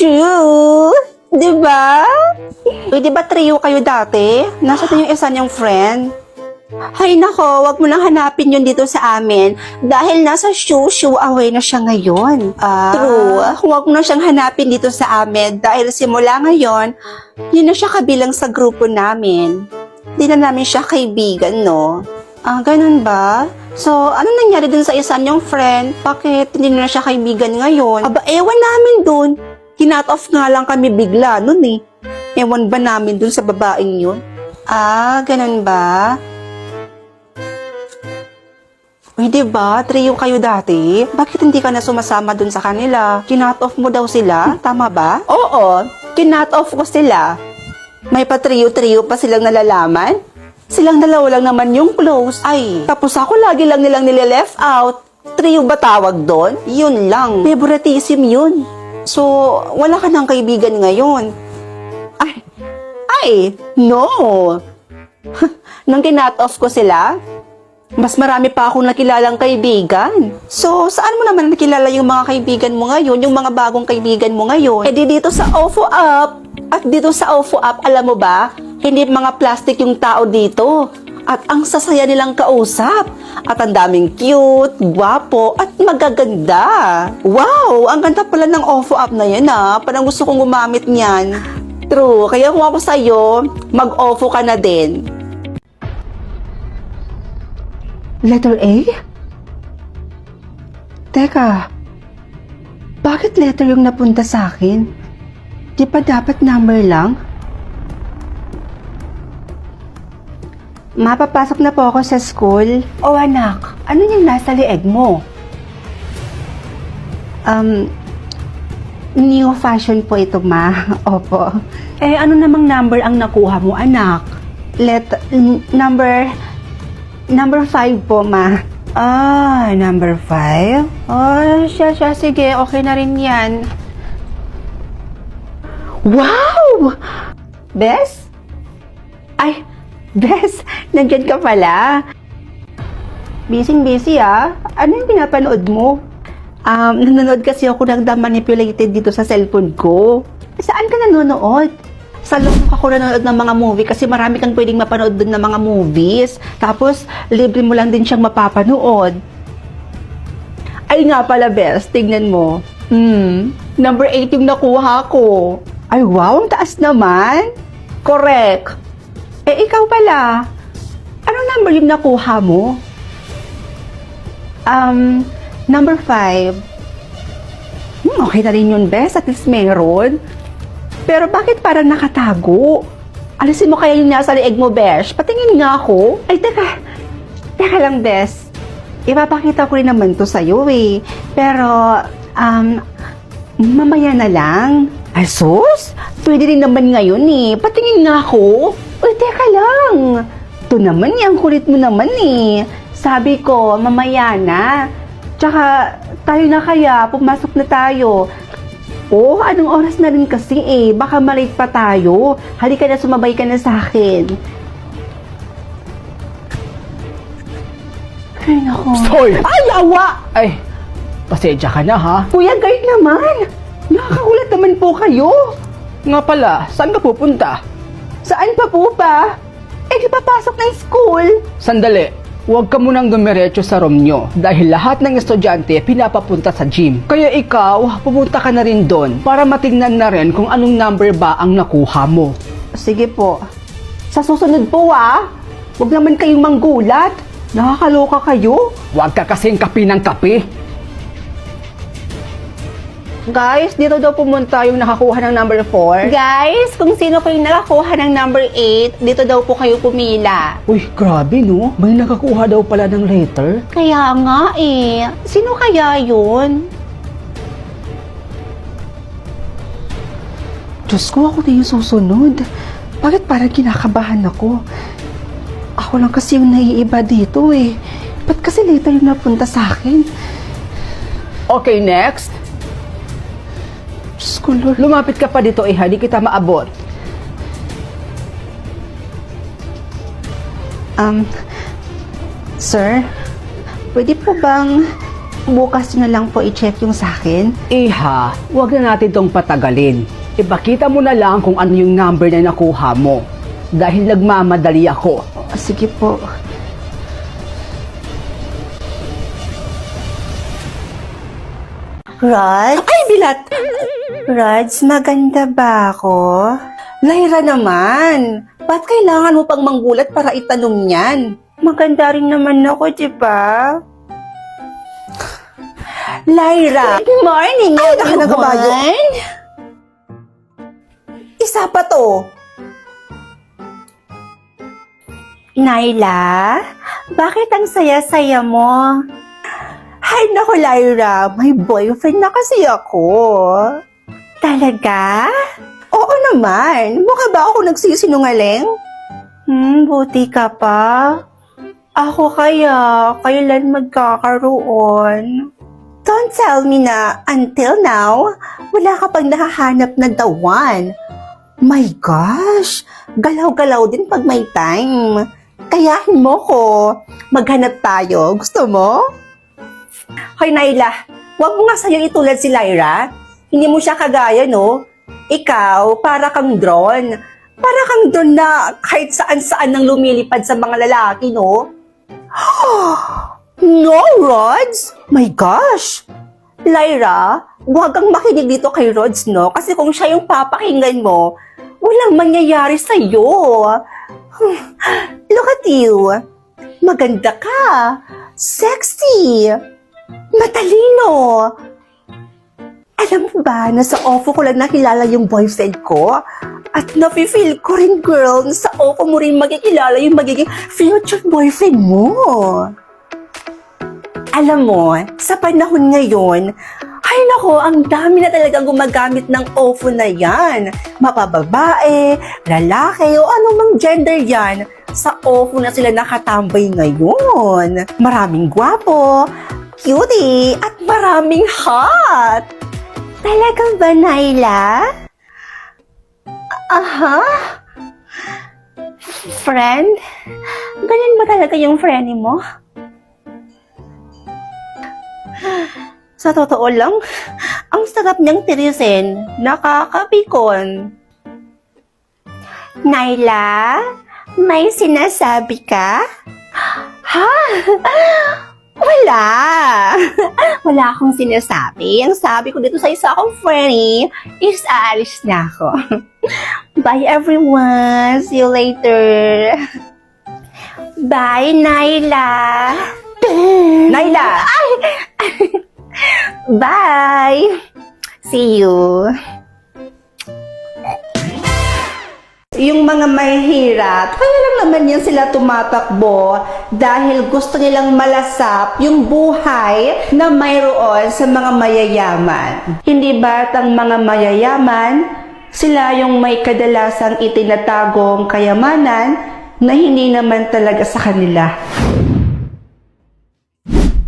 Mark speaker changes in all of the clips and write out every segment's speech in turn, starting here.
Speaker 1: Shoo! Diba? Uy, diba trio kayo dati? Nasaan na yung isa niyong friend? Hay nako, wag mo nang hanapin yun dito sa amin dahil nasa shoo away na siya ngayon. True, wag mo na siyang hanapin dito sa amin dahil simula ngayon, yun na siya kabilang sa grupo namin. Di na namin siya kaibigan, no? Ganun ba? So, ano nangyari dun sa isa niyong friend? Bakit hindi na siya kaibigan ngayon? Aba, ewan namin dun. Kinat off nga lang kami bigla nun eh. Ewan ba namin dun sa babaeng yun? Ganun ba? Uy, diba? Trio kayo dati? Bakit hindi ka na sumasama dun sa kanila? Kinat off mo daw sila? Tama ba? Oo, kinat off ko sila. May pa-trio-trio pa silang nalalaman? Silang dalawa lang naman yung close. Ay, tapos ako lagi lang nilang nile-left out. Trio ba tawag doon? Yun lang. Favoritism yun. So, wala ka ng kaibigan ngayon. Ay, no. Nang kinat off ko sila, mas marami pa akong nakilalang kaibigan. So, saan mo naman nakilala yung mga kaibigan mo ngayon, yung mga bagong kaibigan mo ngayon? Eh di dito sa OFO Up. At dito sa OFO Up, alam mo ba, hindi mga plastic yung tao dito. At ang sasaya nilang kausap. At ang daming cute, gwapo, at magaganda. Wow, ang ganda pala ng OFO Up na yan Parang gusto kong gumamit niyan. True, kaya kung ako sa'yo, mag-OFO ka na din. Letter A? Teka, bakit letter yung napunta sa akin? Di pa dapat number lang? Mapapasok na po ako sa school. O anak, ano yung nasa lieg mo? New fashion po ito, ma. Opo. Eh, ano namang number ang nakuha mo, anak? Number 5 po, ma. Number 5? Siya, sige. Okay na rin yan. Wow! Bes? Ay, Bes, nandyan ka pala. Busy, Ano yung pinapanood mo? Nanonood kasi ako ng The Manipulated dito sa cellphone ko. Saan ka nanonood? Sa Look ako nanonood ng mga movie kasi marami kang pwedeng mapanood dun ng mga movies. Tapos, libre mo lang din siyang mapapanood. Ay nga pala, Bes, tingnan mo. Number 8 yung nakuha ko. Ay, wow, ang taas naman. Correct. Eh, ikaw pala. Anong number yung nakuha mo? Number 5. Okay na rin yun, Bes. At least meron. Pero bakit parang nakatago? Alisin mo kaya yung nasa lieg mo, Besh? Patingin nga ako. Ay, teka lang, Bes. Ipapakita ko rin naman to sa'yo eh. Pero, mamaya na lang. Ay, sus? Pwede rin naman ngayon eh. Patingin nga ako. Uy, teka lang. Ito naman eh, ang kulit mo naman eh. Sabi ko, mamaya na. Tsaka, tayo na kaya, pumasok na tayo. Anong oras na rin kasi eh. Baka malate pa tayo. Halika na, sumabay ka na sa akin. Ay, naku.
Speaker 2: Hoy!
Speaker 1: Ay, awa!
Speaker 2: Ay, pasensya ka na ha.
Speaker 1: Kuya, guard naman. Nakakagulat naman po kayo.
Speaker 2: Nga pala, saan ka pupunta?
Speaker 1: Saan pa po ba? Eh, di papasok ng school.
Speaker 2: Sandali, huwag ka munang dumiretso sa room nyo dahil lahat ng estudyante pinapapunta sa gym. Kaya ikaw, pumunta ka na rin doon para matingnan na rin kung anong number ba ang nakuha mo.
Speaker 1: Sige po. Sa susunod po huwag naman kayong manggulat. Nakakaloka kayo.
Speaker 2: Huwag ka kasing kape ng kape.
Speaker 1: Guys, dito daw pumunta yung nakakuha ng number 4. Guys, kung sino po yung nakakuha ng number 8, dito daw po kayo pumila.
Speaker 2: Uy, grabe no. May nakakuha daw pala ng letter.
Speaker 1: Kaya nga eh. Sino kaya yun? Diyos ko, ako na yung susunod. Bakit parang kinakabahan ako? Ako lang kasi yung naiiba dito eh. Ba't kasi later yung napunta sa akin?
Speaker 2: Okay, next.
Speaker 1: Diyos ko, Lord.
Speaker 2: Lumapit ka pa dito di kita maabot.
Speaker 1: Sir, pwede po bang bukas nyo na lang po i-check yung sa akin.
Speaker 2: Iha, huwag na natin tong patagalin. Ipakita mo na lang kung ano yung number na nakuha mo. Dahil nagmamadali ako.
Speaker 1: Sige po. Rod? Ay, bilat! Rods, maganda ba ako? Lyra naman! Ba't kailangan mo pang manggulat para itanong yan? Maganda rin naman ako, di ba? Lyra! Good morning,
Speaker 3: Ay, naka ng kabayo.
Speaker 1: everyone! Isa pa to. Naila, bakit ang saya-saya mo? Hay nako, Lyra, may boyfriend na kasi ako. Talaga? Oo naman. Mukha ba ako nagsisinungaling? Buti ka pa. Ako kailan magkakaroon? Don't tell me na until now, wala ka pang nakahanap na the one. My gosh, galaw-galaw din pag may time. Kayahin mo ko. Maghanap tayo. Gusto mo? Hoy, Naila, wag mo nga sa'yo itulad si Lyra. Hindi mo siya kagaya, no? Ikaw, para kang drone. Para kang drone na kahit saan-saan nang lumilipad sa mga lalaki, no? No, Rods! My gosh! Lyra, wag kang makinig dito kay Rods, no? Kasi kung siya yung papakinggan mo, walang mangyayari sa'yo. Look at you. Maganda ka. Sexy. Matalino. Alam mo ba na sa OFO ko lang nakilala yung boyfriend ko? At nafe-feel ko rin, girl, na sa OFO mo rin makikilala yung magiging future boyfriend mo. Alam mo, sa panahon ngayon, ay nako, ang dami na talagang gumagamit ng OFO na yan. Mapababae, lalaki, o anumang gender yan. Sa OFO na sila nakatambay ngayon. Maraming gwapo, cutie, at maraming hot. Talagang ba, Naila? Aha? Friend? Ganyan ba talaga yung friend mo? Sa totoo lang, ang sarap niyang tirisin. Nakakapikon. Naila, may sinasabi ka? Ha? Wala. Wala akong sinasabi. Ang sabi ko dito sa isa akong friend is aalis na ako. Bye everyone. See you later. Bye, Naila.
Speaker 2: Naila!
Speaker 1: Bye. See you. Yung mga mahihirap, kaya lang naman yan sila tumatakbo dahil gusto nilang malasap yung buhay na mayroon sa mga mayayaman. Hindi ba't ang mga mayayaman, sila yung may kadalasang itinatagong kayamanan na hindi naman talaga sa kanila.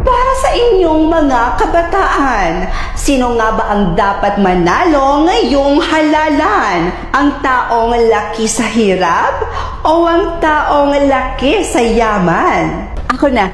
Speaker 1: Para sa inyong mga kabataan, sino nga ba ang dapat manalo ngayong halalan? Ang taong laki sa hirap o ang taong laki sa yaman? Ako na.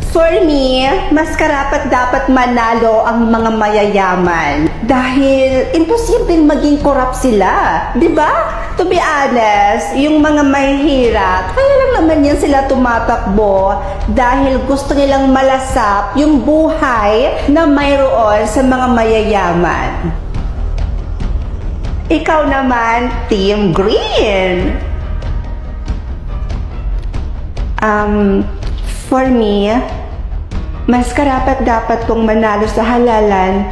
Speaker 1: For me, mas karapat dapat manalo ang mga mayayaman dahil imposibleng maging korap sila, di ba? To be honest, yung mga mahihirap, kaya lang naman yan sila tumatakbo dahil gusto nilang malasap yung buhay na mayroon sa mga mayayaman. Ikaw naman, Team Green. For me, mas karapat dapat pong manalo sa halalan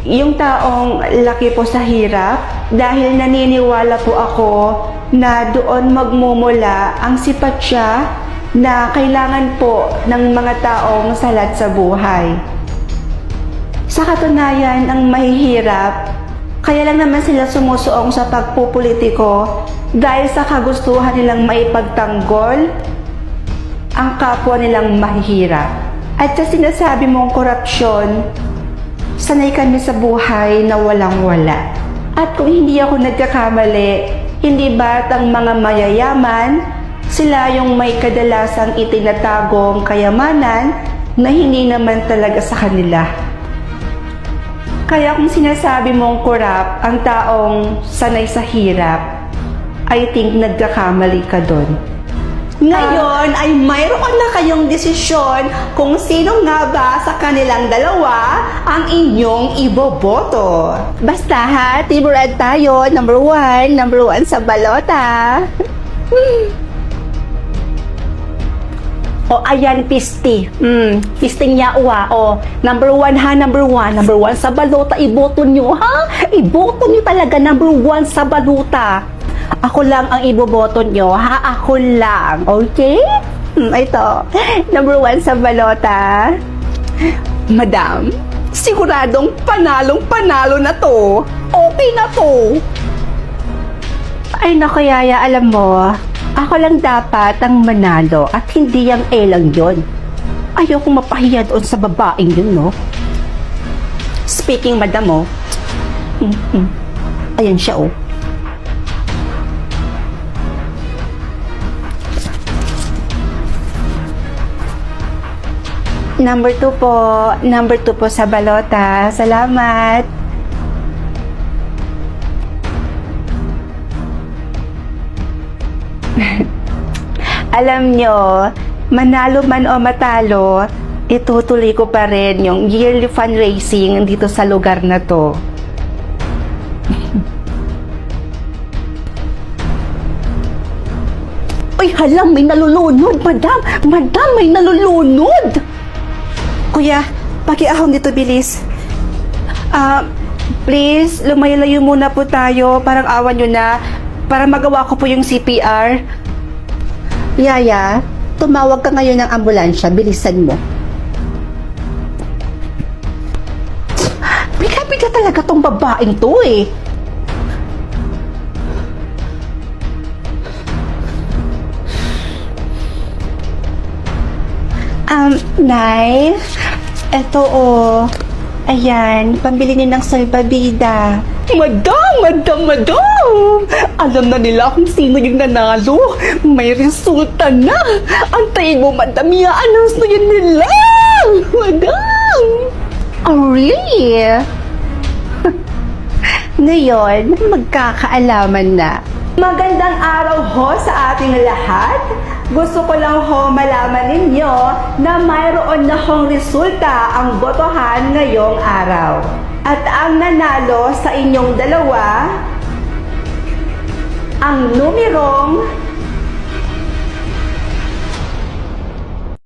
Speaker 1: yung taong laki po sa hirap dahil naniniwala po ako na doon magmumula ang sipat siya na kailangan po ng mga taong salat sa buhay. Sa katunayan, ang mahihirap, kaya lang naman sila sumusuong sa pagpupolitiko dahil sa kagustuhan nilang maipagtanggol ang kapwa nilang mahihirap. At sa sinasabi mong korupsyon, sanay kami sa buhay na walang-wala. At kung hindi ako nagkakamali, hindi ba't ang mga mayayaman, sila yung may kadalasang itinatagong kayamanan na hindi naman talaga sa kanila. Kaya kung sinasabi mong kurap ang taong sanay sa hirap, I think nagkakamali ka doon. Ngayon ay mayroon na kayong desisyon kung sino nga ba sa kanilang dalawa ang inyong iboboto. Basta ha, Team Red tayo, number one sa balota. O ayan, Pisti. Pisting niya uwa. O, number one ha, number one sa balota, iboto nyo ha? Iboto nyo talaga number one sa balota. Ako lang ang iboboto nyo, ha? Ako lang, okay? Ito, number one sa balota. Madam, siguradong panalo na to. Okay na to. Ay naku, Yaya, alam mo, ako lang dapat ang manalo at hindi yung lang yon. Ayoko mapahiya doon sa babaeng yun, no? Speaking, madam, oh. Ayan siya, oh. Number 2 po. Number 2 po sa balota. Salamat. Alam nyo, manalo man o matalo, itutuloy ko pa rin yung yearly fundraising dito sa lugar na to. Uy, halang, may nalulunod, madam! Madam, may nalulunod! Kuya, pakiahon dito, bilis. Please, lumayo-layo muna po tayo. Parang awan nyo na. Para magawa ko po yung CPR. Yaya, tumawag ka ngayon ng ambulansya. Bilisan mo. Biga-biga talaga tong babaeng to eh. Nay, eto oh. Ayan, pambili niyo ng salbabida. Madam! Alam na nila kung sino yung nanalo. May resulta na. Antayin mo, madam. I-announce na yun nila. Madam! Oh, really? Ngayon, magkakaalaman na. Magandang araw ho sa ating lahat. Gusto ko lang ho malaman ninyo na mayroon na hong resulta ang botohan ngayong araw. At ang nanalo sa inyong dalawa, ang numerong